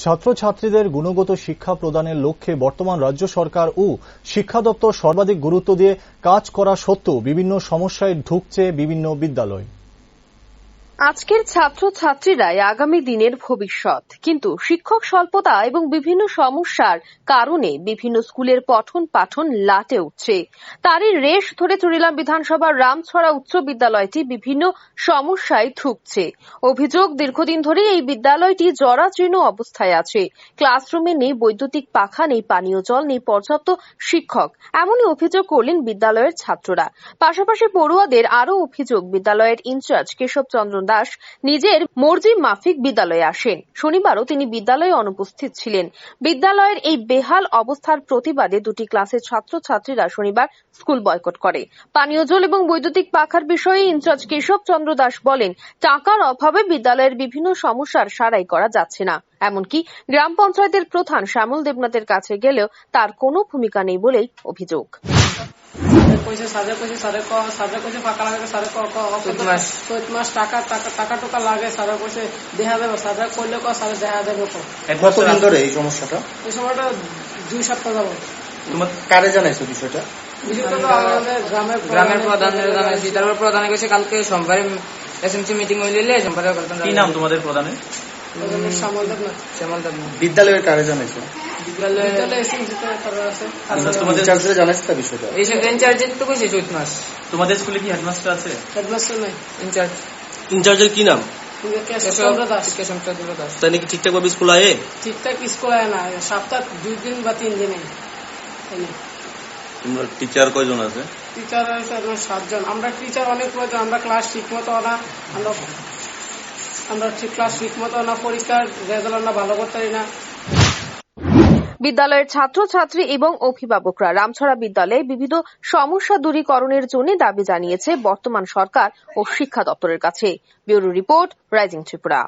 ছাত্রছাত্রীদের গুণগত শিক্ষা প্রদানের লক্ষ্যে বর্তমান রাজ্য সরকার ও শিক্ষা দপ্তর সর্বাধিক গুরুত্ব দিয়ে কাজ করা সত্ত্বেও বিভিন্ন সমস্যায় ঢুকছে বিভিন্ন বিদ্যালয়। আজকের ছাত্রছাত্রীরাই আগামী দিনের ভবিষ্যৎ, কিন্তু শিক্ষক স্বল্পতা এবং বিভিন্ন সমস্যার কারণে বিভিন্ন স্কুলের পঠন পাঠন লাটে উঠছে। তারই রেশ ধরে চুরিলাম বিধানসভার রামছড়া উচ্চ বিদ্যালয়টি বিভিন্ন সমস্যায় ঠুকছে। অভিযোগ, দীর্ঘদিন ধরে এই বিদ্যালয়টি জরাজীর্ণ অবস্থায় আছে। ক্লাসরুমে নেই বৈদ্যুতিক পাখা, নেই পানীয় জল, নেই পর্যাপ্ত শিক্ষক। এমনই অভিযোগ করলেন বিদ্যালয়ের ছাত্ররা। পাশাপাশি পড়ুয়াদের আরও অভিযোগ, বিদ্যালয়ের ইনচার্জ কেশব চন্দ্র দাস নিজের মর্জি মাফিক বিদ্যালয়ে আসেন। শনিবারও তিনি বিদ্যালয়ে অনুপস্থিত ছিলেন। বিদ্যালয়ের এই বেহাল অবস্থার প্রতিবাদে দুটি ক্লাসের ছাত্রছাত্রীরা শনিবার স্কুল বয়কট করে। পানীয় জল এবং বৈদ্যুতিক পাখার বিষয়ে ইনচার্জ কেশব চন্দ্র দাস বলেন, টাকার অভাবে বিদ্যালয়ের বিভিন্ন সমস্যার সারাই করা যাচ্ছে না। এমনকি গ্রাম পঞ্চায়েতের প্রধান শ্যামল দেবনাথের কাছে গেলেও তার কোনো ভূমিকা নেই বলেই অভিযোগ। কতদিন ধরে এই সমস্যাটা? এই সময়টা 2 সপ্তাহ যাবত। তোমার কারে জানাইছো বিষয়টা? গ্রামের প্রধানের জানাইছি, তারপর প্রধানে গেছে কালকে সোমবারে এসএমসি মিটিং হইলে সোমবারে। কি নাম তোমাদের প্রধানের? শ্যামল দেবনাথ। বিদ্যালয়ের কারে জানাইছো? তোমাদের স্কুলে কি হেডমাস্টার আছে? হেডমাস্টার নাই, ইনচার্জের কি নাম? তাই নাকি ঠিকঠাক ভাবে স্কুল আয়ে? ঠিকঠাক স্কুল আয় না, সপ্তাহ 2 দিন বা 3 দিনে। তোমরা টিচার কয়জন আছে? টিচার আছে 7 জন। আমরা টিচার অনেক প্রয়োজন, আমরা ক্লাস ঠিক মতো না, আমরা ঠিক ক্লাস ঠিক মতো না, পরীক্ষার রেজাল্ট আমরা ভালো করতে পারি না। বিদ্যালয়ের ছাত্রছাত্রী এবং অভিভাবকরা রামছড়া বিদ্যালয়ে বিবিধ সমস্যা দূরীকরণের জন্য দাবি জানিয়েছে বর্তমান সরকার ও শিক্ষা দপ্তরের কাছে। Bureau report, rising Tripura.